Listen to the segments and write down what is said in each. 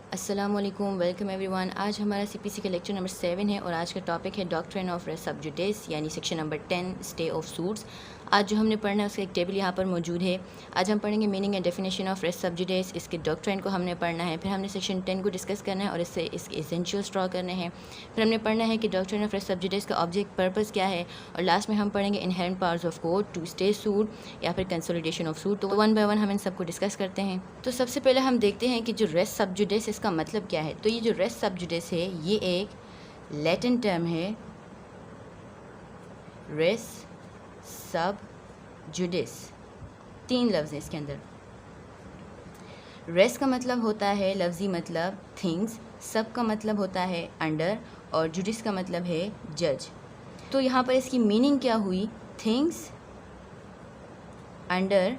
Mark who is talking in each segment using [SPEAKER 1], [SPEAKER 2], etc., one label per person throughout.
[SPEAKER 1] अस्सलामुअलैकुम, welcome everyone. आज हमारा सीपीसी का लेक्चर नंबर 7 है और आज का टॉपिक है डॉक्ट्रिन ऑफ रेस सब जुडिस यानी section number 10 stay of suits. आज जो हमने पढ़ना है उसका एक टेबल यहाँ पर मौजूद है। आज हम पढ़ेंगे meaning and definition of res sub judice, इसके डॉक्ट्रिन को हमने पढ़ना है, फिर हमने सेक्शन 10 को डिस्कस करना है और इससे इसके एसेंशियल्स ड्रॉ करने हैं। फिर हमने पढ़ना है कि डॉक्ट्रिन ऑफ रेस सब जुडिस का ऑब्जेक्ट पर्पस क्या है और लास्ट में हम पढ़ेंगे inherent powers of court to stay suit या फिर कंसोलिडेशन ऑफ सूट। तो वन बाय वन हम इन सबको डिस्कस करते हैं। तो सबसे पहले हम देखते हैं कि जो रेस सब जुडिस इसका मतलब क्या है। तो ये जो रेस सब जुडिस है ये एक लैटिन टर्म है, रेस सब जुडिस। 3 लफ्ज़ हैं इसके अंदर। रेस का मतलब होता है लफ्ज़ी मतलब थिंग्स, सब का मतलब होता है अंडर और जुडिस का मतलब है जज। तो यहाँ पर इसकी मीनिंग क्या हुई, थिंग्स अंडर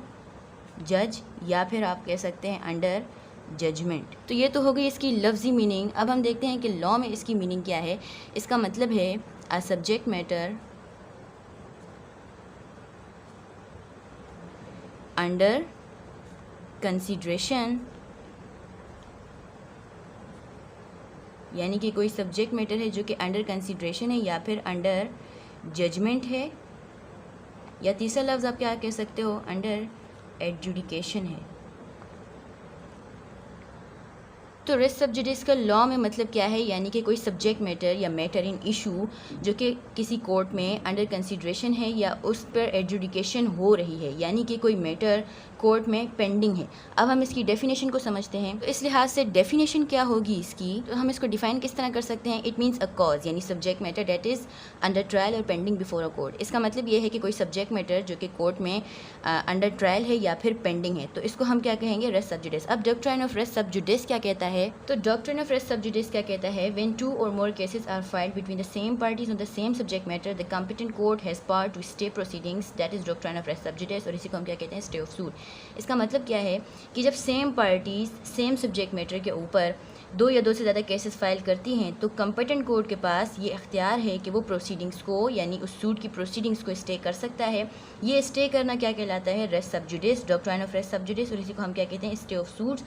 [SPEAKER 1] जज या फिर आप कह सकते हैं अंडर जजमेंट। तो ये तो हो गई इसकी लफ्ज़ी मीनिंग। अब हम देखते हैं कि लॉ में इसकी मीनिंग क्या है। इसका मतलब है a subject matter under consideration, यानी कि कोई सब्जेक्ट मैटर है जो कि अंडर कंसीडरेशन है या फिर अंडर जजमेंट है, या तीसरा लफ्ज़ आप क्या कह सकते हो, अंडर एडजुडिकेशन है। तो रेस सब जुडिस का लॉ में मतलब क्या है, यानी कि कोई सब्जेक्ट मैटर या मैटर इन इशू जो कि किसी कोर्ट में अंडर कंसीडरेशन है या उस पर एडजुडिकेशन हो रही है, यानी कि कोई मैटर कोर्ट में पेंडिंग है। अब हम इसकी डेफिनेशन को समझते हैं। तो इस लिहाज से डेफिनेशन क्या होगी इसकी, तो हम इसको डिफाइन किस तरह कर सकते हैं। इट मीन्स अ कॉज, यानी subject matter that is under trial और पेंडिंग बिफोर अ कोर्ट। इसका मतलब ये है कि कोई सब्जेक्ट मैटर जो कि कोर्ट में अंडर ट्रायल है या फिर पेंडिंग है, तो इसको हम क्या कहेंगे, रेस सब जुडिस। अब डॉक्ट्रिन ऑफ रेस सब जुडिस क्या कहता है, तो डॉक्ट्रिन ऑफ रेस सब जुडिस क्या कहता है, when 2 or more cases are filed between the same parties on the same subject matter, the competent court has power to stay proceedings, that is doctrine of res sub judice, और इसी को हम क्या कहते हैं, स्टे ऑफ सूट। इसका मतलब क्या है कि जब same parties same subject matter के ऊपर 2 या 2 से ज़्यादा केसेस फाइल करती हैं तो कंपिटेंट कोर्ट के पास ये इख्तियार है कि वो प्रोसीडिंग्स को, यानी उस सूट की प्रोसीडिंग्स को स्टे कर सकता है। ये स्टे करना क्या कहलाता है, race sub जुडिस, doctrine of res sub जुडिस, और इसी को हम क्या कहते हैं, स्टे ऑफ सूट्स।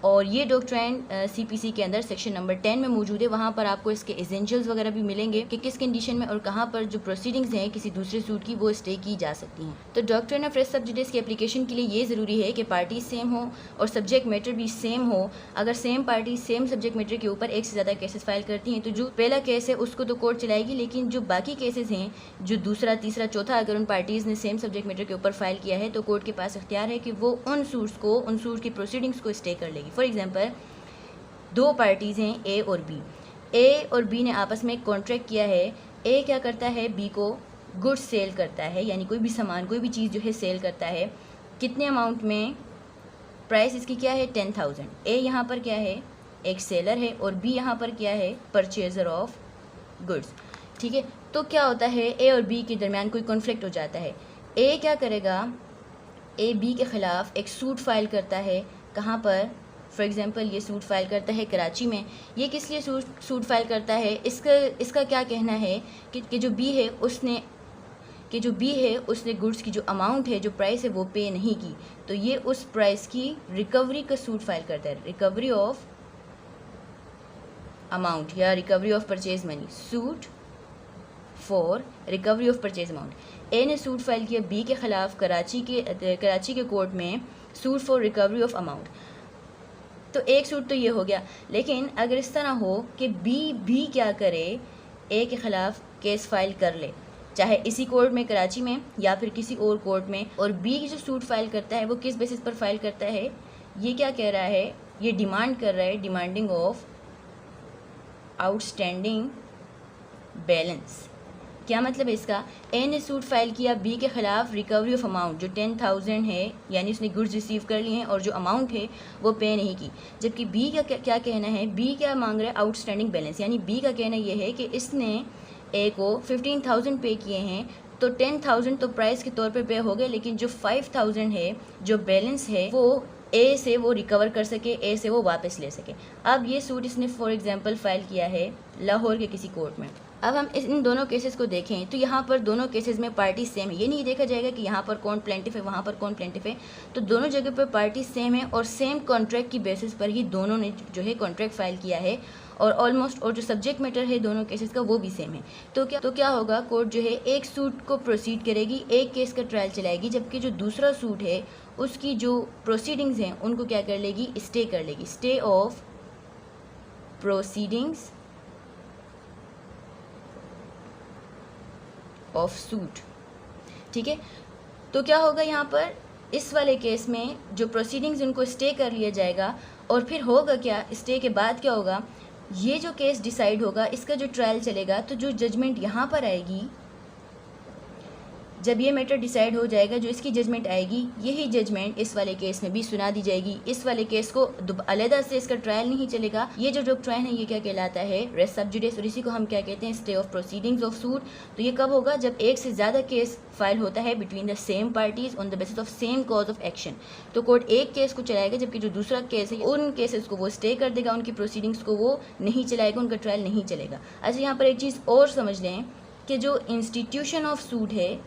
[SPEAKER 1] और ये डॉक्ट्रिन सीपीसी के अंदर सेक्शन नंबर 10 में मौजूद है। वहाँ पर आपको इसके एसेंशियल्स वगैरह भी मिलेंगे कि किस कंडीशन में और कहाँ पर जो प्रोसीडिंग्स हैं किसी दूसरे सूट की वो स्टे की जा सकती हैं। तो डॉक्ट्रिन ऑफ रेस सब जुडिस की एप्लीकेशन के लिए ये ज़रूरी है कि पार्टी सेम हो और सब्जेक्ट मैटर भी सेम हो। अगर same party same subject matter के ऊपर एक से ज़्यादा केसेस फाइल करती हैं तो जो पहला केस है उसको तो कोर्ट चलाएगी, लेकिन जो बाकी केसेस हैं, जो दूसरा तीसरा चौथा, अगर उन पार्टीज़ ने सेम सब्जेक्ट मैटर के ऊपर फाइल किया है तो कोर्ट के पास इख्तियार है कि वो उन सूट्स को, उन सूट की प्रोसीडिंग्स को स्टे कर लेगी। फॉर एग्जाम्पल 2 पार्टीज़ हैं ए और बी। ए और बी ने आपस में एक कॉन्ट्रैक्ट किया है। ए क्या करता है, बी को गुड्स सेल करता है, यानी कोई भी सामान, कोई भी चीज़ जो है सेल करता है। कितने अमाउंट में, प्राइस इसकी क्या है, 10,000। ए यहाँ पर क्या है, एक सेलर है, और बी यहाँ पर क्या है, परचेजर ऑफ गुड्स। ठीक है, तो क्या होता है, ए और बी के दरमियान कोई कॉन्फ्लिक्ट हो जाता है। ए क्या करेगा, ए बी के ख़िलाफ़ एक सूट फाइल करता है। कहाँ पर, फॉर एग्ज़ाम्पल ये सूट फाइल करता है कराची में। ये किस लिए सूट फाइल करता है, इसका क्या कहना है कि जो बी है उसने गुड्स की जो अमाउंट है, जो प्राइस है, वो पे नहीं की, तो ये उस प्राइस की रिकवरी का सूट फाइल करता है, रिकवरी ऑफ अमाउंट या recovery of purchase money, suit for recovery of purchase amount. A ने सूट फाइल किया बी के ख़िलाफ़ कराची के कोर्ट में, suit for recovery of amount. तो एक सूट तो ये हो गया, लेकिन अगर इस तरह हो कि बी भी क्या करे, ए के ख़िलाफ़ केस फाइल कर ले, चाहे इसी कोर्ट में कराची में या फिर किसी और कोर्ट में, और बी जो सूट फाइल करता है वो किस बेसिस पर फाइल करता है, ये क्या कह रहा है, ये डिमांड कर रहा है, डिमांडिंग ऑफ आउटस्टैंडिंग बैलेंस। क्या मतलब है इसका, ए ने सूट फाइल किया बी के ख़िलाफ़ रिकवरी ऑफ अमाउंट, जो 10,000 है, यानी उसने गुड्स रिसीव कर लिए हैं और जो अमाउंट है वो पे नहीं की। जबकि बी का क्या कहना है, बी क्या मांग रहा है, आउटस्टैंडिंग बैलेंस, यानी बी का कहना ये है कि इसने ए को 15,000 पे किए हैं, तो 10,000 तो प्राइस के तौर पर पे हो गए, लेकिन जो 5,000 है, जो बैलेंस है, वो ए से वो रिकवर कर सके, ए से वो वापस ले सके। अब ये सूट इसने फॉर एग्ज़ाम्पल फ़ाइल किया है लाहौर के किसी कोर्ट में। अब हम इन दोनों केसेस को देखें तो यहाँ पर दोनों केसेस में पार्टी सेम है। ये नहीं देखा जाएगा कि यहाँ पर कौन प्लेंटिफ है, वहाँ पर कौन प्लेंटिफ है। तो दोनों जगह पर पार्टी सेम है और सेम कॉन्ट्रैक्ट की बेसिस पर ही दोनों ने जो है कॉन्ट्रैक्ट फाइल किया है और ऑलमोस्ट, और जो सब्जेक्ट मैटर है दोनों केसेस का वो भी सेम है। तो क्या होगा, कोर्ट जो है एक सूट को प्रोसीड करेगी, एक केस का ट्रायल चलाएगी, जबकि जो दूसरा सूट है उसकी जो प्रोसीडिंग्स हैं उनको क्या कर लेगी, स्टे कर लेगी, stay of proceedings of suit. ठीक है, तो क्या होगा यहाँ पर, इस वाले केस में जो प्रोसीडिंग्स उनको स्टे कर लिया जाएगा और फिर होगा क्या, स्टे के बाद क्या होगा, ये जो केस डिसाइड होगा इसका जो ट्रायल चलेगा, तो जो जजमेंट यहाँ पर आएगी, जब ये मैटर डिसाइड हो जाएगा, जो इसकी जजमेंट आएगी, यही जजमेंट इस वाले केस में भी सुना दी जाएगी। इस वाले केस को अलग से इसका ट्रायल नहीं चलेगा। ये जो ट्रायल है ये क्या कहलाता है, रेस सब जुडिस, और इसी को हम क्या कहते हैं, stay of proceedings of suit. तो ये कब होगा, जब एक से ज़्यादा केस फाइल होता है between the same parties on the basis of same cause of action. तो कोर्ट एक केस को चलाएगा, जबकि जो दूसरा केस है उन केसेस को वो स्टे कर देगा, उनकी प्रोसीडिंग्स को वो नहीं चलाएगा, उनका ट्रायल नहीं चलेगा। अच्छा, यहाँ पर एक चीज़ और समझ लें कि जो इंस्टीट्यूशन ऑफ सूट है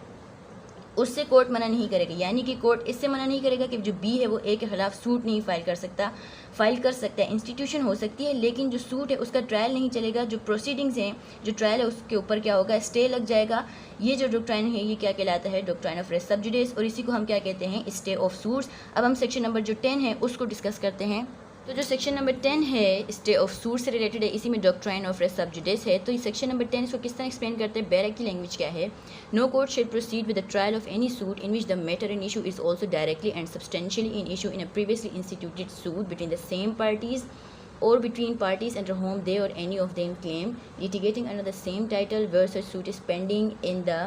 [SPEAKER 1] उससे कोर्ट मना नहीं करेगा, यानी कि कोर्ट इससे मना नहीं करेगा कि जो बी है वो ए के खिलाफ सूट नहीं फाइल कर सकता। फाइल कर सकता है, इंस्टीट्यूशन हो सकती है, लेकिन जो सूट है उसका ट्रायल नहीं चलेगा। जो प्रोसीडिंग्स हैं, जो ट्रायल है उसके ऊपर क्या होगा, स्टे लग जाएगा। ये जो डॉक्ट्राइन है ये क्या कहलाता है, डॉक्ट्राइन ऑफ रेस सब जुडिस, और इसी को हम क्या कहते हैं, स्टे ऑफ सूट्स। अब हम सेक्शन नंबर जो 10 है उसको डिस्कस करते हैं। तो जो सेक्शन नंबर 10 है स्टे ऑफ सूट से रिलेटेड है, इसी में डॉक्ट्राइन ऑफ रेस सब जुडिस है। तो ये सेक्शन नंबर 10 इसको किस तरह एक्सप्लेन करते हैं, बैरक की लैंग्वेज क्या है, no court shall proceed with the trial of any suit in which the matter in issue is also directly and substantially in issue in a previously instituted suit between the same parties or between parties under whom they or any of them claim litigating under the same title where such suit is pending in the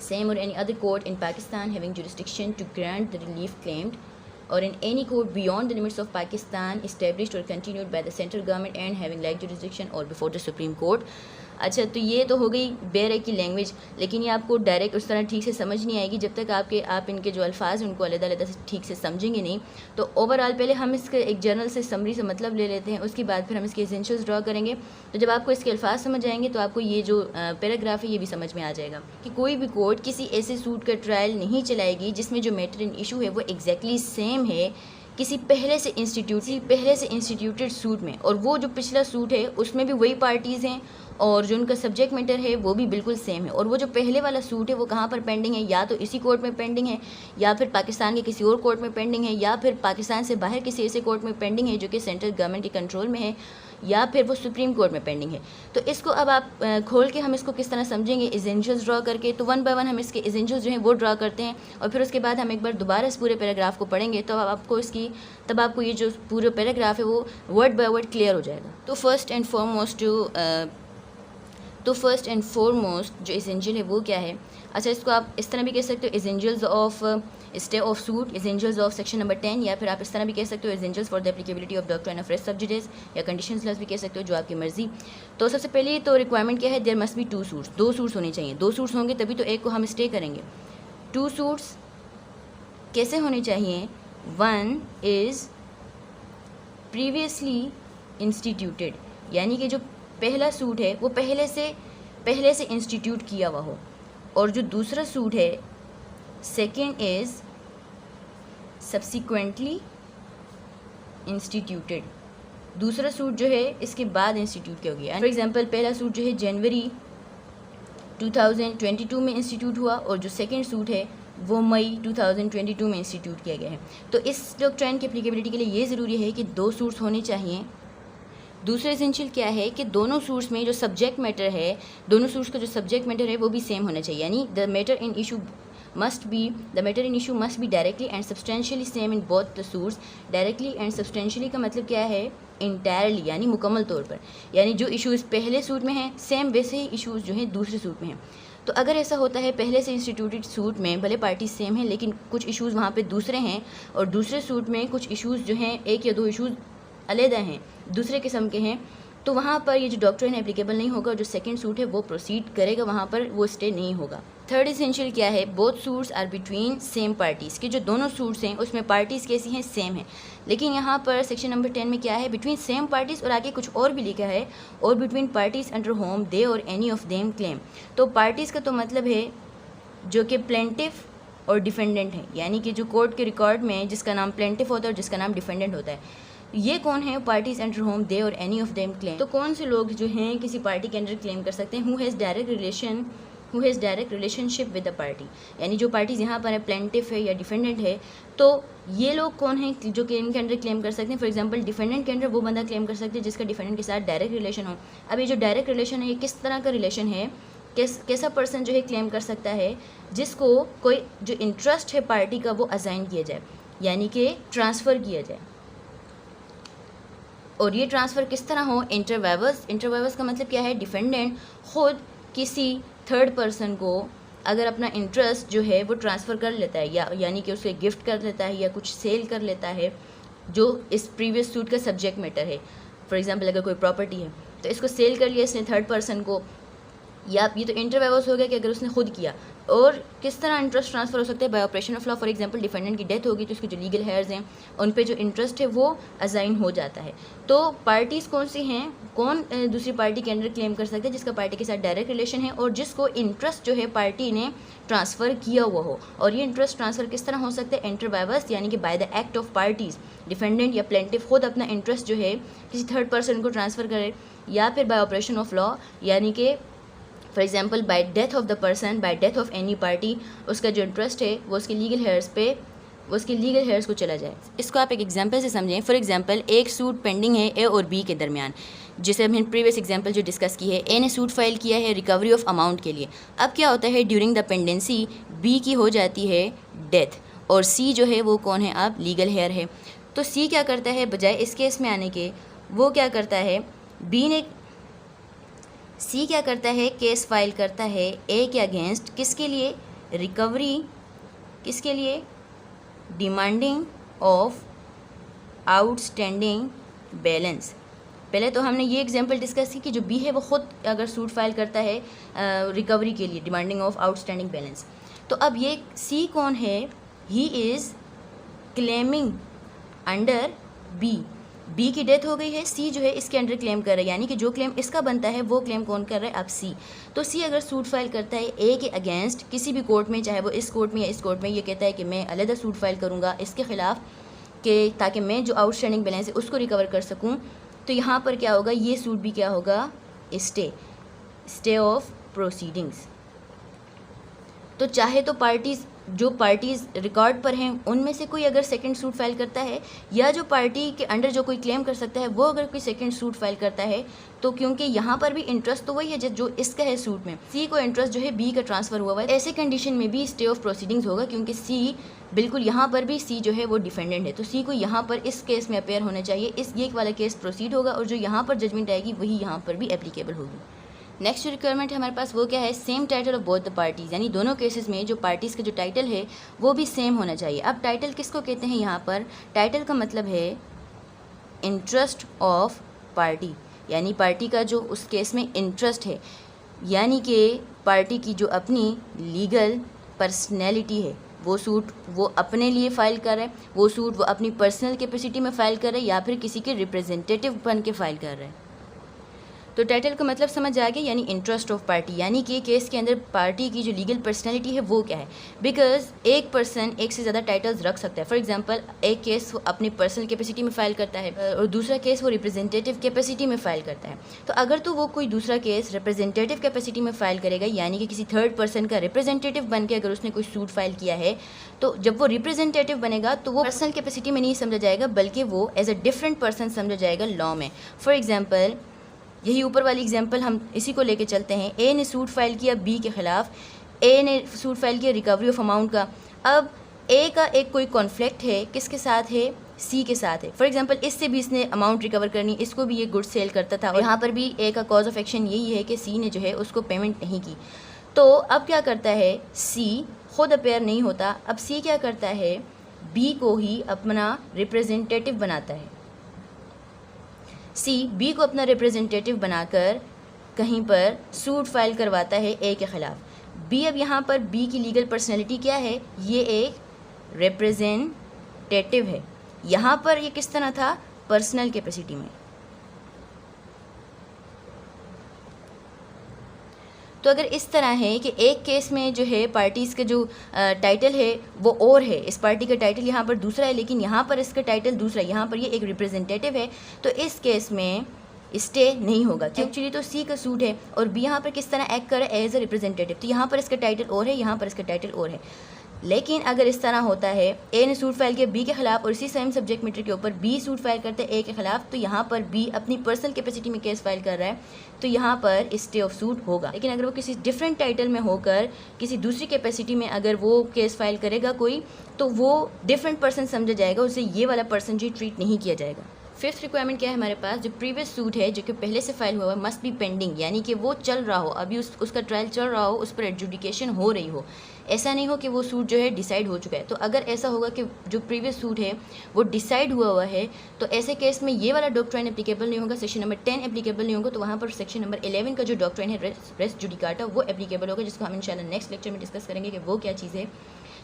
[SPEAKER 1] same or any other court in Pakistan having jurisdiction to grant the relief claimed, or in any court beyond the limits of Pakistan established or continued by the central government and having like jurisdiction or before the Supreme Court। अच्छा, तो ये तो हो गई barrack की language, लेकिन ये आपको डायरेक्ट उस तरह ठीक से समझ नहीं आएगी जब तक आप इनके जो अल्फाज हैं उनको अलग-अलग से ठीक से समझेंगे नहीं। तो ओवरऑल पहले हम इसके एक जर्नल से समरी से मतलब ले लेते हैं, उसके बाद फिर हम इसके एसेंशियल्स ड्रॉ करेंगे। तो जब आपको इसके अल्फाज समझ आएंगे तो आपको ये जो पैराग्राफ है ये भी समझ में आ जाएगा कि कोई भी कोर्ट किसी ऐसे सूट का ट्रायल नहीं चलाएगी जिसमें जो मैटर इन इशू है वो एग्जैक्टली सेम है किसी पहले से इंस्टीट्यूटेड सूट में, और वो जो पिछला सूट है उसमें भी वही पार्टीज़ हैं और जो उनका सब्जेक्ट मैटर है वो भी बिल्कुल सेम है। और वो जो पहले वाला सूट है वो कहाँ पर पेंडिंग है, या तो इसी कोर्ट में पेंडिंग है, या फिर पाकिस्तान के किसी और कोर्ट में पेंडिंग है, या फिर पाकिस्तान से बाहर किसी ऐसे कोर्ट में पेंडिंग है जो कि सेंट्रल गवर्नमेंट के कंट्रोल में है, या फिर वो सुप्रीम कोर्ट में पेंडिंग है। तो इसको अब आप खोल के हम इसको किस तरह समझेंगे, एसेंशियल्स ड्रॉ करके। तो वन बाय वन हम इसके एसेंशियल्स जो हैं वो ड्रॉ करते हैं, और फिर उसके बाद हम एक बार दोबारा इस पूरे पैराग्राफ को पढ़ेंगे। तो तब आपको ये जो पूरा पैराग्राफ है वो वर्ड बाय वर्ड क्लियर हो जाएगा। तो फर्स्ट एंड फॉरमोस्ट जो एसेंशियल है वो क्या है। अच्छा, इसको आप इस तरह भी कह सकते हो, essentials of stay of suit, essentials of section number 10, या फिर आप इस तरह भी कह सकते हो essentials for the applicability of doctrine of res sub judice, या कंडीशंस क्लास भी कह सकते हो, जो आपकी मर्जी। तो सबसे पहले तो रिक्वायरमेंट क्या है, there must be 2 suits, 2 suits होने चाहिए। 2 सूट्स होंगे तभी तो एक को हम स्टे करेंगे। 2 सूट्स कैसे होने चाहिए, 1 इज़ प्रीवियसली इंस्टीट्यूटेड, यानी कि जो पहला सूट है वो पहले से इंस्टीट्यूट किया हुआ हो, और जो दूसरा सूट है सेकेंड इज़ सब्सिक्वेंटली इंस्टीट्यूटेड, दूसरा सूट जो है इसके बाद इंस्टीट्यूट किया गया। फॉर एग्जांपल पहला सूट जो है जनवरी 2022 में इंस्टीट्यूट हुआ, और जो सेकेंड सूट है वो मई 2022 में इंस्टीट्यूट किया गया है। तो इस डॉक्ट्राइन की एप्लीकेबिलिटी के लिए ये ज़रूरी है कि 2 सूट्स होने चाहिए। दूसरा एसेंशियल क्या है कि दोनों सूट्स में जो सब्जेक्ट मैटर है, दोनों सूट्स का जो सब्जेक्ट मैटर है वो भी सेम होना चाहिए, यानी the matter in issue must be directly and substantially same in both the suits. Directly and substantially का मतलब क्या है, इंटायरली, यानी मुकम्मल तौर पर, यानी जो इशूज़ पहले सूट में हैं सेम वैसे ही इशूज़ जो हैं दूसरे सूट में हैं। तो अगर ऐसा होता है पहले से इंस्टीट्यूटेड सूट में भले पार्टी सेम है लेकिन कुछ इशूज़ वहाँ पे दूसरे हैं, और दूसरे सूट में कुछ इशूज़ जो हैं 1 या 2 इशूज़ अलहदा हैं, दूसरे किस्म के हैं, तो वहाँ पर ये जो डॉक्ट्राइन एप्लीकेबल नहीं होगा। जो सेकंड सूट है वो प्रोसीड करेगा, वहाँ पर वो स्टे नहीं होगा। थर्ड इसेंशियल क्या है, both suits are between same parties, कि जो दोनों सूट्स हैं उसमें पार्टीज़ कैसी हैं, सेम है। लेकिन यहाँ पर सेक्शन नंबर 10 में क्या है, बिटवीन सेम पार्टीज़ और आगे कुछ और भी लिखा है, और बिटवीन पार्टीज़ अंडर होम दे और एनी ऑफ देम क्लेम। तो पार्टीज़ का तो मतलब है जो कि प्लेंटिफ और डिफेंडेंट है, यानी कि जो कोर्ट के रिकॉर्ड में जिसका नाम प्लेंटिफ होता है और जिसका नाम डिफेंडेंट होता है, ये कौन है, पार्टीज अंडर होम दे और एनी ऑफ देम क्लेम। तो कौन से लोग जो हैं किसी पार्टी के अंडर क्लेम कर सकते हैं, who has direct relationship with the party, यानी जो पार्टीज यहाँ पर है, प्लेंटिफ है या डिफेंडेंट है, तो ये लोग कौन हैं जो कि इनके अंडर क्लेम कर सकते हैं। फॉर एग्जांपल डिफेंडेंट के अंडर वो बंदा क्लेम कर सकते हैं जिसका डिफेंडेंट के साथ डायरेक्ट रिलेशन हो। अब ये जो डायरेक्ट रिलेशन है, ये किस तरह का रिलेशन है, कैसा पर्सन जो है क्लेम कर सकता है, जिसको कोई जो इंटरेस्ट है पार्टी का वो असाइन किया जाए, यानी कि ट्रांसफ़र किया जाए। और ये ट्रांसफ़र किस तरह हो, इंटरवाइवर्स का मतलब क्या है, डिफेंडेंट खुद किसी थर्ड पर्सन को अगर अपना इंटरेस्ट जो है वो ट्रांसफ़र कर लेता है, यानी कि उसे गिफ्ट कर लेता है या कुछ सेल कर लेता है जो इस प्रीवियस सूट का सब्जेक्ट मैटर है। फॉर एग्जांपल अगर कोई प्रॉपर्टी है तो इसको सेल कर लिया इसने थर्ड पर्सन को, या ये तो इंटरवाइवर्स हो गया कि अगर उसने खुद किया। और किस तरह इंटरेस्ट ट्रांसफ़र हो सकता है, bye operation of law. For example defendant की डेथ होगी तो उसके जो लीगल हेयर्स हैं उन पे जो इंटरेस्ट है वो असाइन हो जाता है। तो पार्टीज़ कौन सी हैं, कौन दूसरी पार्टी के अंडर क्लेम कर सकते हैं, जिसका पार्टी के साथ डायरेक्ट रिलेशन है और जिसको इंटरेस्ट जो है पार्टी ने ट्रांसफ़र किया हुआ हो। और ये इंटरेस्ट ट्रांसफ़र किस तरह हो सकता है, इंटरवाइवर्स, यानी कि by the act of parties, defendant या प्लेंटिफ खुद अपना इंटरेस्ट जो है किसी थर्ड पर्सन को ट्रांसफ़र करे, या फिर बाय ऑपरेशन ऑफ लॉ, यानी कि for example bye death of the person, bye death of any party, उसका जो इंटरेस्ट है वो उसके लीगल हेयर्स को चला जाए। इसको आप एक एग्जांपल से समझें। फॉर एग्जांपल एक सूट पेंडिंग है ए और बी के दरमियान, जिसे हमने प्रीवियस एग्जांपल जो डिस्कस की है, ए ने सूट फाइल किया है रिकवरी ऑफ अमाउंट के लिए। अब क्या होता है, ड्यूरिंग द पेंडेंसी बी की हो जाती है डेथ, और सी जो है वो कौन है, अब लीगल हेयर है। तो सी क्या करता है, बजाय इस केस में आने के वो क्या करता है, सी क्या करता है, केस फाइल करता है ए के अगेंस्ट, किसके लिए, रिकवरी, किसके लिए, डिमांडिंग ऑफ आउटस्टैंडिंग बैलेंस। पहले तो हमने ये एग्जांपल डिस्कस की कि जो बी है वो खुद अगर सूट फाइल करता है रिकवरी के लिए, डिमांडिंग ऑफ आउटस्टैंडिंग बैलेंस। तो अब ये सी कौन है, he is claiming under B की डेथ हो गई है, सी जो है इसके अंडर क्लेम कर रहा है, यानी कि जो क्लेम इसका बनता है वो क्लेम कौन कर रहा है, अब सी। तो सी अगर सूट फाइल करता है ए के अगेंस्ट किसी भी कोर्ट में, चाहे वो इस कोर्ट में या इस कोर्ट में, ये कहता है कि मैं अलग सूट फाइल करूँगा इसके ख़िलाफ़ कि ताकि मैं जो आउटस्टैंडिंग बैलेंस है उसको रिकवर कर सकूँ, तो यहाँ पर क्या होगा, ये सूट भी क्या होगा, स्टे ऑफ प्रोसीडिंग्स। तो चाहे तो जो पार्टीज़ रिकॉर्ड पर हैं उनमें से कोई अगर सेकंड सूट फाइल करता है, या जो पार्टी के अंडर जो कोई क्लेम कर सकता है वो अगर कोई सेकंड सूट फाइल करता है, तो क्योंकि यहाँ पर भी इंटरेस्ट तो वही है जो इसका है सूट में, सी को इंटरेस्ट जो है बी का ट्रांसफ़र हुआ है, ऐसे कंडीशन में भी स्टे ऑफ प्रोसीडिंग्स होगा, क्योंकि सी बिल्कुल यहाँ पर भी सी जो है वो डिफेंडेंट है, तो सी को यहाँ पर इस केस में अपेयर होना चाहिए, ये वाला केस प्रोसीड होगा और जो यहाँ पर जजमेंट आएगी वही यहाँ पर भी एप्लीकेबल होगी। नेक्स्ट रिक्वायरमेंट हमारे पास वो क्या है, same title of both the parties, यानी दोनों केसेस में जो पार्टीज़ का जो टाइटल है वो भी सेम होना चाहिए। अब टाइटल किसको कहते हैं, यहाँ पर टाइटल का मतलब है इंटरेस्ट ऑफ पार्टी, यानी पार्टी का जो उस केस में इंटरेस्ट है, यानी कि पार्टी की जो अपनी लीगल पर्सनैलिटी है, वो सूट वो अपने लिए फ़ाइल कर रहा है, वो सूट वो अपनी पर्सनल कैपेसिटी में फ़ाइल कर रहा है या फिर किसी के रिप्रेजेंटेटिव बन के फ़ाइल कर रहा है। तो टाइटल का मतलब समझ आ गया, यानी इंटरेस्ट ऑफ पार्टी, यानी कि केस के अंदर पार्टी की जो लीगल पर्सनैलिटी है वो क्या है। बिकॉज एक पर्सन एक से ज़्यादा टाइटल्स रख सकता है। फॉर एग्जांपल एक केस वो अपनी पर्सनल कैपेसिटी में फ़ाइल करता है और दूसरा केस वो रिप्रेजेंटेटिव कैपेसिटी में फ़ाइल करता है। तो अगर तो वो कोई दूसरा केस रिप्रेजेंटेटिव कैपेसिटी में फ़ाइल करेगा, यानी कि किसी थर्ड पर्सन का रिप्रेजेंटेटिव बन के अगर उसने कोई सूट फाइल किया है, तो जब वो रिप्रेजेंटेटिव बनेगा तो वो पर्सनल कैपेसिटी में नहीं समझा जाएगा, बल्कि वो एज अ डिफरेंट पर्सन समझा जाएगा लॉ में। फॉर एग्जाम्पल यही ऊपर वाली एग्जांपल हम इसी को लेके चलते हैं। ए ने सूट फाइल किया बी के ख़िलाफ़, ए ने सूट फाइल किया रिकवरी ऑफ अमाउंट का। अब ए का एक कोई कॉन्फ्लिक्ट है, किसके साथ है, सी के साथ है। फॉर एग्जांपल इससे भी इसने अमाउंट रिकवर करनी, इसको भी ये गुड्स सेल करता था और यहाँ पर भी ए का कॉज ऑफ एक्शन यही है कि सी ने जो है उसको पेमेंट नहीं की। तो अब क्या करता है, सी खुद अपेयर नहीं होता, अब सी क्या करता है, बी को ही अपना रिप्रेजेंटेटिव बनाता है। सी बी को अपना रिप्रेजेंटेटिव बनाकर कहीं पर सूट फाइल करवाता है ए के ख़िलाफ़। बी, अब यहाँ पर बी की लीगल पर्सनैलिटी क्या है, ये एक रिप्रेजेंटेटिव है। यहाँ पर ये किस तरह था, पर्सनल कैपेसिटी में। तो अगर इस तरह है कि एक केस में जो है पार्टीज़ का जो टाइटल है वो और है, इस पार्टी का टाइटल यहाँ पर दूसरा है, लेकिन यहाँ पर इसका टाइटल दूसरा है, यहाँ पर ये एक रिप्रेजेंटेटिव है, तो इस केस में स्टे नहीं होगा। एक्चुअली तो सी का सूट है और बी यहाँ पर किस तरह एक्ट कर रहा है, एज अ रिप्रेजेंटेटिव, तो यहाँ पर इसका टाइटल और है, यहाँ पर इसका टाइटल और है। लेकिन अगर इस तरह होता है, ए ने सूट फाइल किया बी के खिलाफ और इसी सेम सब्जेक्ट मैटर के ऊपर बी सूट फाइल करते हैं ए के खिलाफ, तो यहाँ पर बी अपनी पर्सनल कैपेसिटी में केस फाइल कर रहा है, तो यहाँ पर स्टे ऑफ सूट होगा। लेकिन अगर वो किसी डिफरेंट टाइटल में होकर किसी दूसरी कैपेसिटी में अगर वो केस फाइल करेगा कोई, तो वो डिफरेंट पर्सन समझा जाएगा, उसे ये वाला पर्सन जो ट्रीट नहीं किया जाएगा। फिफ्थ रिक्वायरमेंट क्या है हमारे पास, जो प्रीवियस सूट है जो कि पहले से फाइल हुआ है मस्ट बी पेंडिंग, यानी कि वो चल रहा हो, अभी उसका ट्रायल चल रहा हो, उस पर एडजुडिकेशन हो रही हो। ऐसा नहीं हो कि वो सूट जो है डिसाइड हो चुका है। तो अगर ऐसा होगा कि जो प्रीवियस सूट है वो डिसाइड हुआ है, तो ऐसे केस में ये वाला डॉक्ट्राइन एप्लीकेबल नहीं होगा, सेक्शन नंबर 10 एप्लीकेबल नहीं होगा, तो वहाँ पर सेक्शन नंबर 11 का जो डॉक्ट्राइन है रेस जुडिकाटा वो एप्लीकेबल होगा, जिसको हम इंशाल्लाह नेक्स्ट लेक्चर में डिस्कस करेंगे कि वो क्या चीज़ है।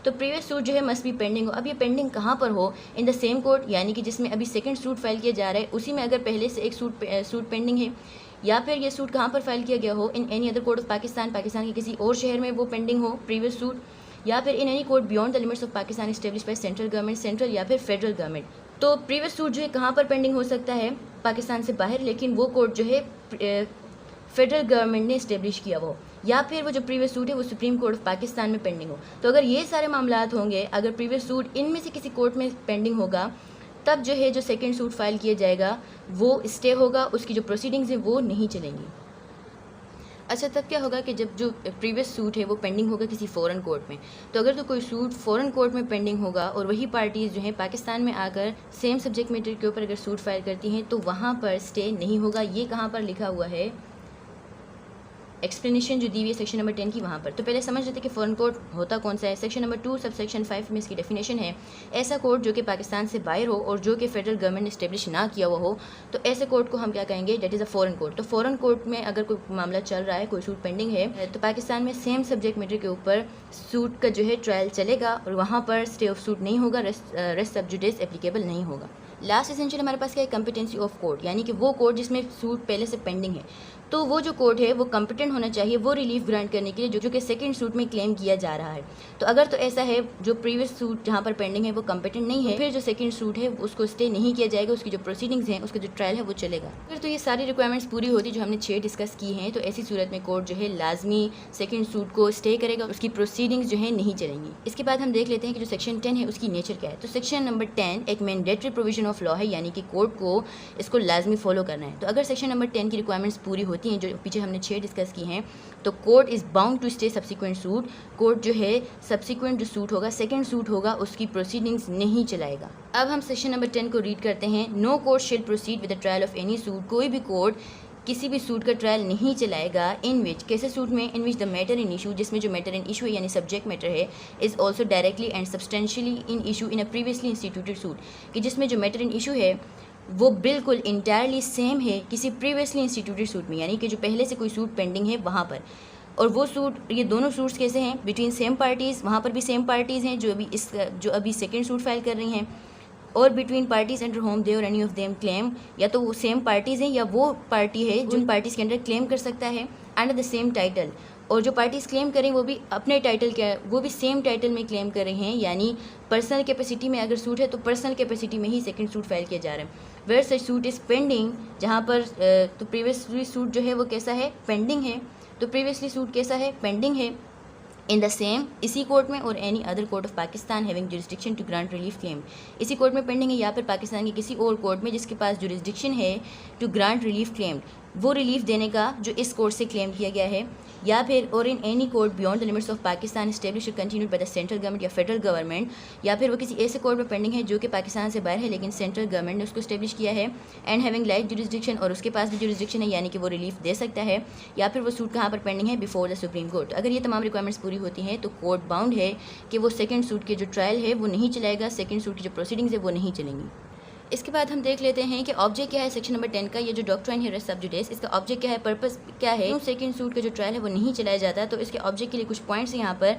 [SPEAKER 1] तो प्रीवियस सूट जो है मस्ट बी पेंडिंग हो। अब ये पेंडिंग कहाँ पर हो, इन द सेम कोर्ट, यानी कि जिसमें अभी सेकंड सूट फाइल किया जा रहा है उसी में अगर पहले से एक सूट पेंडिंग है, या फिर ये सूट कहाँ पर फाइल किया गया हो, in any other court of Pakistan के किसी और शहर में वो पेंडिंग हो प्रीवियस सूट, या फिर in any court beyond the limits of Pakistan establish by central government, central या फिर फेडरल गवर्नमेंट। तो प्रीवियस सूट जो है कहाँ पर पेंडिंग हो सकता है, पाकिस्तान से बाहर, लेकिन वो कोर्ट जो है फेडरल गवर्नमेंट ने इस्टेब्लिश किया वो, या फिर वो जो प्रीवियस सूट है वो सुप्रीम कोर्ट ऑफ पाकिस्तान में पेंडिंग हो। तो अगर ये सारे मामलात होंगे, अगर प्रीवियस सूट इनमें से किसी कोर्ट में पेंडिंग होगा, तब जो है जो सेकंड सूट फाइल किया जाएगा वो स्टे होगा, उसकी जो प्रोसीडिंग्स हैं वो नहीं चलेंगी। अच्छा, तब क्या होगा कि जब जो प्रीवियस सूट है वो पेंडिंग होगा किसी फ़ॉरेन कोर्ट में, तो अगर तो कोई सूट फ़ॉरेन कोर्ट में पेंडिंग होगा और वही पार्टीज़ जो हैं पाकिस्तान में आकर सेम सब्जेक्ट मैटर के ऊपर अगर सूट फाइल करती हैं, तो वहाँ पर स्टे नहीं होगा। ये कहाँ पर लिखा हुआ है, एक्सप्लेनेशन जो दी हुई है सेक्शन नंबर 10 की वहाँ पर। तो पहले समझ लेते हैं कि फॉरेन कोर्ट होता कौन सा है। सेक्शन नंबर 2 सब सेक्शन 5 में इसकी डेफिनेशन है, ऐसा कोर्ट जो कि पाकिस्तान से बाहर हो और जो कि फेडरल गवर्नमेंट ने इस्टेब्लिश ना किया हुआ हो, तो ऐसे कोर्ट को हम क्या कहेंगे, that is a foreign court. तो फॉरेन कोर्ट में अगर कोई मामला चल रहा है, कोई सूट पेंडिंग है, तो पाकिस्तान में सेम सब्जेक्ट मैटर के ऊपर सूट का जो है ट्रायल चलेगा और वहाँ पर स्टे ऑफ सूट नहीं होगा, रेस्ट सब जुडिस एप्लीकेबल नहीं होगा। लास्ट एसेंशियल हमारे पास क्या है, कम्पिटेंसी ऑफ कोर्ट, यानी कि वो कोर्ट जिसमें सूट पहले से पेंडिंग है, तो वो जो कोर्ट है वो कम्पिटेंट होना चाहिए वो रिलीफ ग्रांट करने के लिए जो कि सेकंड सूट में क्लेम किया जा रहा है। तो अगर तो ऐसा है जो प्रीवियस सूट जहाँ पर पेंडिंग है वो कम्पिटेंट नहीं है, फिर जो सेकंड सूट है उसको स्टे नहीं किया जाएगा, उसकी जो प्रोसीडिंग्स हैं, उसका जो ट्रायल है वो चलेगा। फिर तो ये सारी रिक्वायरमेंट्स पूरी होती जो हमने 6 डिस्कस की हैं, तो ऐसी सूरत में कोर्ट जो है लाजमी सेकंड सूट को स्टे करेगा, उसकी प्रोसीडिंग्स जो है नहीं चलेंगी। इसके बाद हम देख लेते हैं कि जो सेक्शन 10 है उसकी नेचर क्या है। तो सेक्शन नंबर 10 एक मैंडेटरी प्रोविजन ऑफ लॉ है, यानी कि कोर्ट को इसको लाजमी फॉलो करना है। तो अगर सेक्शन नंबर 10 की रिक्वायरमेंट्स पूरी होती हैं जो पीछे हमने 6 डिस्कस की हैं, तो court is bound to stay subsequent suit. Court जो है सब्सिक्वेंट जो सूट होगा, सेकंड सूट होगा, उसकी प्रोसीडिंग्स नहीं चलाएगा। अब हम सेक्शन नंबर 10 को रीड करते हैं। No court shall proceed with the trial of any suit, कोई भी कोर्ट किसी भी सूट का ट्रायल नहीं चलाएगा। इन विच, कैसे सूट में, in which the matter in issue, जिसमें जो मैटर इन इशू है यानी सब्जेक्ट मैटर है, is also directly and substantially in issue in a previously instituted suit, कि जिसमें जो मैटर इन इशू है वो बिल्कुल इंटायरली सेम है किसी प्रीवियसली इंस्टीट्यूटेड सूट में, यानी कि जो पहले से कोई सूट पेंडिंग है वहाँ पर। और वो सूट, ये दोनों सूट्स कैसे हैं, बिटवीन सेम पार्टीज़, वहाँ पर भी सेम पार्टीज़ हैं जो अभी सेकंड सूट फाइल कर रही हैं, और बिटवीन पार्टीज अंडर होम दे और एनी ऑफ देम क्लेम, या तो वो सेम पार्टीज़ हैं या वो पार्टी है जिन पार्टीज़ के अंडर क्लेम कर सकता है अंडर द सेम टाइटल, और जो पार्टीज़ क्लेम करें वो भी अपने टाइटल क्या, वो भी सेम टाइटल में क्लेम कर रहे हैं, यानी पर्सनल कैपेसिटी में अगर सूट है तो पर्सनल कैपेसिटी में ही सेकंड सूट फाइल किया जा रहा है। Where such suit is pending, जहाँ पर तो प्रीवियसली सूट जो है वो कैसा है, पेंडिंग है। तो प्रीवियसली सूट कैसा है, पेंडिंग है इन द सेम, इसी कोर्ट में, और any other court of Pakistan having jurisdiction to grant relief claim, इसी कोर्ट में पेंडिंग है या फिर पाकिस्तान के किसी और कोर्ट में जिसके पास जुरिस्डिक्शन है टू ग्रांट रिलीफ क्लेम, वो रिलीफ देने का जो इस कोर्ट से क्लेम किया गया है, या फिर और in any court beyond the limits of Pakistan establish continued by the central government या फेडरल गवर्नमेंट, या फिर वो किसी ऐसे कोर्ट में पेंडिंग है जो कि पाकिस्तान से बाहर है लेकिन सेंट्रल गवर्नमेंट ने उसको एस्टेब्लिश किया है, एंड हैविंग लाइक जुरिस्डिक्शन, और उसके पास भी जुरिस्डिक्शन है, यानी कि वो रिलीफ दे सकता है, या फिर वो सूट कहाँ पर पेंडिंग है, बिफोर द सुप्रीम कोर्ट। अगर ये तमाम रिक्वायरमेंट्स पूरी होती हैं तो कोर्ट बाउंड है कि वो सेकंड सूट के जो ट्रायल है वो नहीं चलाएगा, सेकंड सूट की जो प्रोसीडिंग्स है वो नहीं चलेंगी। इसके बाद हम देख लेते हैं कि ऑब्जेक्ट क्या है सेक्शन नंबर 10 का। ये जो डॉक्ट्राइन है रेस सब जुडिस, इसका ऑब्जेक्ट क्या है, पर्पस क्या है, सेकंड सूट का जो ट्रायल है वो नहीं चलाया जाता। तो इसके ऑब्जेक्ट के लिए कुछ पॉइंट्स यहाँ पर।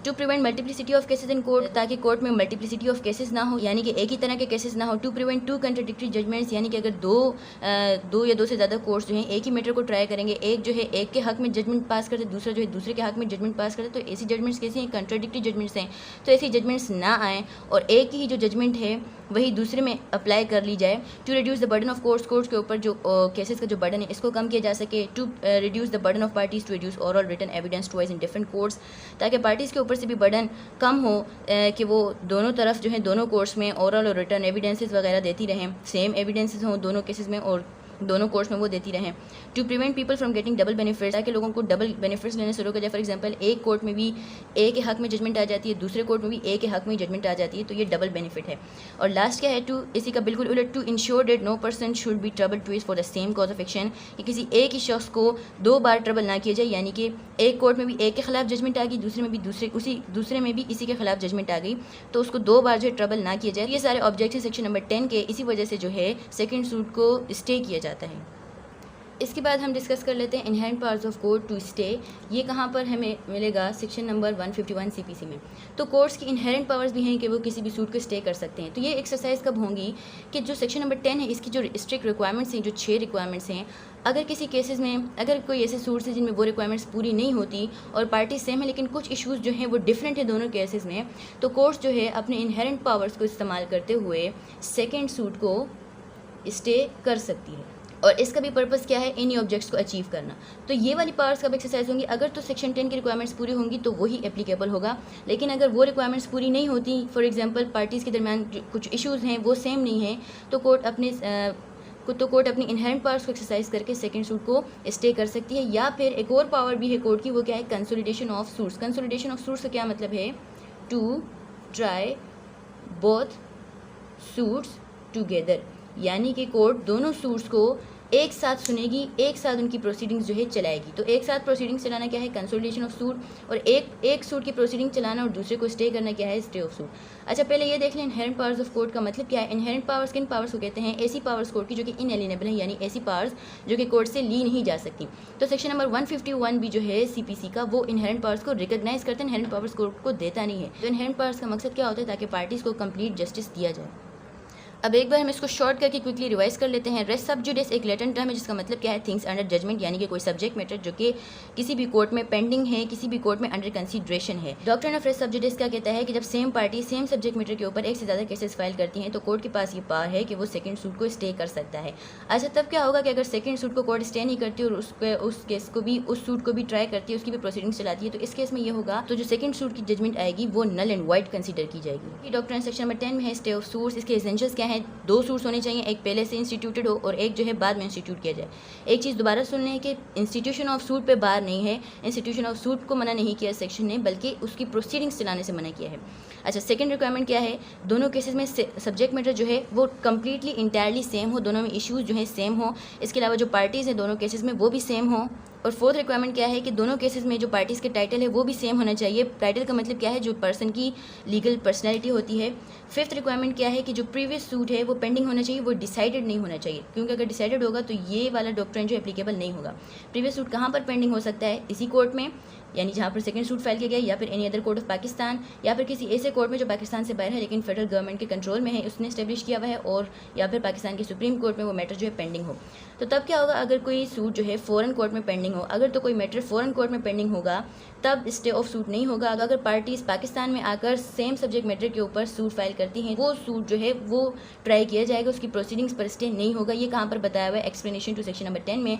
[SPEAKER 1] To prevent multiplicity of cases in court, ताकि कोर्ट में मल्टीप्लिसिटी ऑफ केसेस ना हो, यानी कि एक ही तरह के केसेस ना हो। To prevent to contradictory judgements, यानी कि अगर दो या दो से ज़्यादा कोर्ट्स जो हैं एक ही मैटर को ट्राई करेंगे, एक जो है एक के हक में जजमेंट पास करते, दूसरा जो है दूसरे के हक में जजमेंट पास करते, तो ऐसी जजमेंट्स कैसे हैं, कंट्राडिक्टरी जजमेंट्स हैं। तो ऐसी जजमेंट्स ना आएँ और एक ही जो जजमेंट है वही दूसरे में अप्लाई कर ली जाए। To reduce the burden of courts के ऊपर जो केसेस का जो बर्डन है इसको कम किया जा सके। To reduce the burden of parties to reduce oral written evidence twice in different courts, ताकि पार्टीज़ के ऊपर से भी बर्डन कम हो कि वो दोनों तरफ जो है दोनों कोर्ट्स में ओरल और रिटर्न एविडेंसेस वगैरह देती रहें, सेम एविडेंसेस हों दोनों केसेस में और दोनों कोर्ट्स में वो देती रहें। To prevent people from getting double benefits, ताकि लोगों को डबल बेनिफिट्स लेने से रोका जाए। फॉर एग्जांपल एक कोर्ट में भी ए के हक में जजमेंट आ जाती है, दूसरे कोर्ट में भी ए के हक में जजमेंट आ जाती है, तो ये डबल बेनिफिट है। और लास्ट क्या है, टू इसी का बिल्कुल उलट, to ensure that no person should be trouble twist for the same cause of action, कि किसी एक ही शख्स को दो बार ट्रबल ना किया जाए, यानी कि एक कोर्ट में भी एक के खिलाफ जजमेंट आ गई, दूसरे में भी दूसरे में भी इसी के खिलाफ जजमेंट आ गई, तो उसको दो बार जो है ट्रबल ना किया जाए। ये सारे ऑब्जेक्ट हैं सेक्शन नंबर 10 के, इसी वजह से जो है सेकेंड सूट को स्टे किया जाता है। इसके बाद हम डिस्कस कर लेते हैं inherent powers of court to stay. ये कहाँ पर हमें मिलेगा, सेक्शन नंबर 151 सीपीसी में। तो कोर्ट्स की इनहेरेंट पावर्स भी हैं कि वो किसी भी सूट को स्टे कर सकते हैं। तो ये एक्सरसाइज कब होंगी कि जो सेक्शन नंबर 10 है इसकी जो स्ट्रिक्ट रिक्वायरमेंट्स हैं, जो 6 रिक्वायरमेंट्स हैं, अगर किसी केसेस में अगर कोई ऐसे सूट्स हैं जिनमें वो रिक्वायरमेंट्स पूरी नहीं होती और पार्टी सेम है लेकिन कुछ इश्यूज़ जो हैं वो डिफरेंट है दोनों केसेस में, तो कोर्ट्स जो है अपने इनहेरेंट पावर्स को इस्तेमाल करते हुए सेकेंड सूट को स्टे कर सकती है। और इसका भी पर्पस क्या है, इन्हीं ऑब्जेक्ट्स को अचीव करना। तो ये वाली पावर्स कब एक्सरसाइज होंगी, अगर तो सेक्शन 10 की रिक्वायरमेंट्स पूरी होंगी तो वही एप्लीकेबल होगा। लेकिन अगर वो रिक्वायरमेंट्स पूरी नहीं होती, फॉर एग्जांपल पार्टीज़ के दरमियान कुछ इश्यूज़ हैं वो सेम नहीं हैं, तो कोर्ट अपनी इनहेरेंट पावर्स को एक्सरसाइज करके सेकंड सूट को स्टे कर सकती है। या फिर एक और पावर भी है कोर्ट की, वो क्या है, consolidation of suits. Consolidation of suits का क्या मतलब है, to try both suits together, यानी कि कोर्ट दोनों सूट्स को एक साथ सुनेगी, एक साथ उनकी प्रोसीडिंग्स जो है चलाएगी। तो एक साथ प्रोसीडिंग्स चलाना क्या है, कंसोलिडेशन ऑफ सूट, और एक सूट की प्रोसीडिंग चलाना और दूसरे को स्टे करना क्या है, स्टे ऑफ सूट। अच्छा, पहले ये देख लें इनहेरेंट पावर्स ऑफ कोर्ट का मतलब क्या है। इनहेरेंट पावर्स किन पावर्स को कहते हैं, ऐसी पावर्स कोर्ट की जो कि इनएलिनेबल है, यानी ऐसी पावर्स जो कि कोर्ट से ली नहीं जा सकती। तो सेक्शन नंबर 151 भी जो है सीपीसी का, वो इनहेरेंट पावर्स को रिकॉग्नाइज करते हैं, इनहेरेंट पावर्स कोर्ट को देता नहीं है। तो इनहेरेंट पावर्स का मकसद क्या होता है, ताकि पार्टीज़ को कंप्लीट जस्टिस दिया जाए। अब एक बार हम इसको शॉर्ट करके क्विकली रिवाइज कर लेते हैं। रेस सब जुडिस एक लैटिन टर्म है जिसका मतलब क्या है, थिंग्स अंडर जजमेंट, यानी कि कोई सब्जेक्ट मैटर जो कि किसी भी कोर्ट में पेंडिंग है, किसी भी कोर्ट में अंडर कंसीडरेशन है। डॉक्ट्रिन ऑफ रेस सब जुडिस क्या कहता है कि जब same party same subject matter के ऊपर एक से ज़्यादा केसेस फाइल करती हैं तो कोर्ट के पास ये पावर है कि वो सेकंड सूट को स्टे कर सकता है। अच्छा, तब क्या होगा कि अगर सेकंड सूट को कोर्ट स्टे नहीं करती और उस केस को भी, उस सूट को भी ट्राई करती है, उसकी भी प्रोसीडिंग्स चलाती है, तो इस केस में ये होगा तो जो सेकंड सूट की जजमेंट आएगी वो नल एंड वाइड कंसीडर की जाएगी। डॉक्ट्रिन सेक्शन नंबर 10 में है स्टे ऑफ सूट्स। इसके एसेंशियल्स क्या है, दो सूट्स होने चाहिए, एक पहले से इंस्टीट्यूटेड हो और एक जो है बाद में इंस्टीट्यूट किया जाए। एक चीज़ दोबारा सुन लें कि इंस्टीट्यूशन ऑफ सूट पे बार नहीं है, इंस्टीट्यूशन ऑफ सूट को मना नहीं किया सेक्शन ने, बल्कि उसकी प्रोसीडिंग्स चलाने से मना किया है। अच्छा, सेकंड रिक्वायरमेंट क्या है, दोनों केसेस में सब्जेक्ट मैटर जो है वो कम्प्लीटली इंटायरली सेम हो, दोनों में इश्यूज़ जो है सेम हो, इसके अलावा जो पार्टीज़ हैं दोनों केसेस में वो भी सेम हो। और फोर्थ रिक्वायरमेंट क्या है कि दोनों केसेस में जो पार्टीज़ के टाइटल है वो भी सेम होना चाहिए। टाइटल का मतलब क्या है, जो पर्सन की लीगल पर्सनैलिटी होती है। फिफ्थ रिक्वायरमेंट क्या है कि जो प्रीवियस सूट है वो पेंडिंग होना चाहिए, वो डिसाइडेड नहीं होना चाहिए, क्योंकि अगर डिसाइडेड होगा तो ये वाला डॉक्ट्रिन जो एप्लीकेबल नहीं होगा। प्रीवियस सूट कहाँ पर पेंडिंग हो सकता है, इसी कोर्ट में, यानी जहाँ पर सेकंड सूट फाइल किया गया, या फिर any other court of Pakistan, या फिर किसी ऐसे कोर्ट में जो पाकिस्तान से बाहर है लेकिन फेडरल गवर्नमेंट के कंट्रोल में है, उसने एस्टेब्लिश किया हुआ है, और या फिर पाकिस्तान के सुप्रीम कोर्ट में वो मैटर जो है पेंडिंग हो। तो तब क्या होगा, अगर कोई सूट जो है फॉरेन कोर्ट में पेंडिंग हो, अगर तो कोई मैटर फॉरेन कोर्ट में पेंडिंग होगा तब स्टे ऑफ सूट नहीं होगा। अगर पार्टीज़ पाकिस्तान में आकर सेम सब्जेक्ट मैटर के ऊपर सूट फाइल करती हैं, वो सूट जो है वो ट्राई किया जाएगा, उसकी प्रोसीडिंग्स पर स्टे नहीं होगा। ये कहाँ पर बताया हुआ है, एक्सप्लेनेशन टू सेक्शन नंबर 10 में।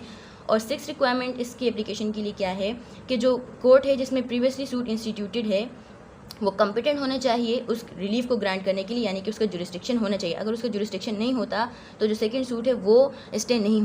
[SPEAKER 1] और सिक्स रिक्वायरमेंट इसकी एप्लीकेशन के लिए क्या है कि जो कोर्ट है जिसमें प्रीवियसली सूट इंस्टीट्यूटेड है वो कॉम्पिटेंट होना चाहिए उस रिलीफ को ग्रांट करने के लिए, यानी कि उसका जुरिस्डिक्शन होना चाहिए। अगर उसका जुरिस्डिक्शन नहीं होता तो जो सेकंड सूट है वो स्टे नहीं।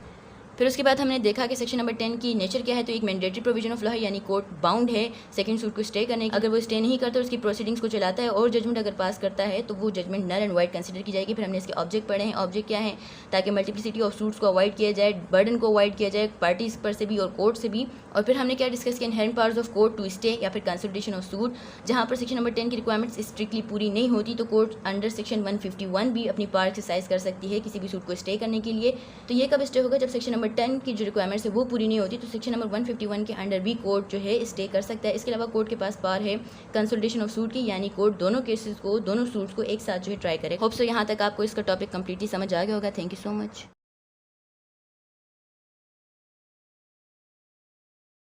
[SPEAKER 1] फिर उसके बाद हमने देखा कि सेक्शन नंबर 10 की नेचर क्या है। तो एक मैंडेटरी प्रोविजन ऑफ लॉ है, यानी कोर्ट बाउंड है सेकंड सूट को स्टे करने की। अगर वो स्टे नहीं करता उसकी प्रोसीडिंग्स को चलाता है और जजमेंट अगर पास करता है तो वो judgement null and void consider की जाएगी। फिर हमने इसके ऑब्जेक्ट पढ़े हैं। ऑब्जेक्ट क्या है, ताकि मल्टीप्लिसिटी ऑफ सूट्स को अवॉइड किया जाए, बर्डन को अवॉइड किया जाए पार्टीज पर से भी और कोर्ट से भी। और फिर हमने क्या डिस्कस किया, inherent powers of court to stay या फिर कंसल्टेशन ऑफ सूट। जहाँ पर सेक्शन नंबर 10 की रिक्वायरमेंट्स स्ट्रिक्टली पूरी नहीं होती तो कोर्ट अंडर सेक्शन 151 भी अपनी पावर एक्सरसाइज कर सकती है किसी भी सूट को स्टे करने के लिए। तो ये कब स्टे होगा, जब सेक्शन नंबर 10 की जो रिक्वायरमेंट्स है वो पूरी नहीं होती, तो सेक्शन नंबर 151 के अंडर भी कोर्ट जो है स्टे कर सकता है। इसके अलावा कोर्ट के पास पावर है कंसल्टेशन ऑफ सूट की, यानी कोर्ट दोनों केसेस को, दोनों सूट्स को एक साथ जो है ट्राई करे। होप सो यहाँ तक आपको इसका टॉपिक कंप्लीटली समझ आ गया होगा। Thank you so much.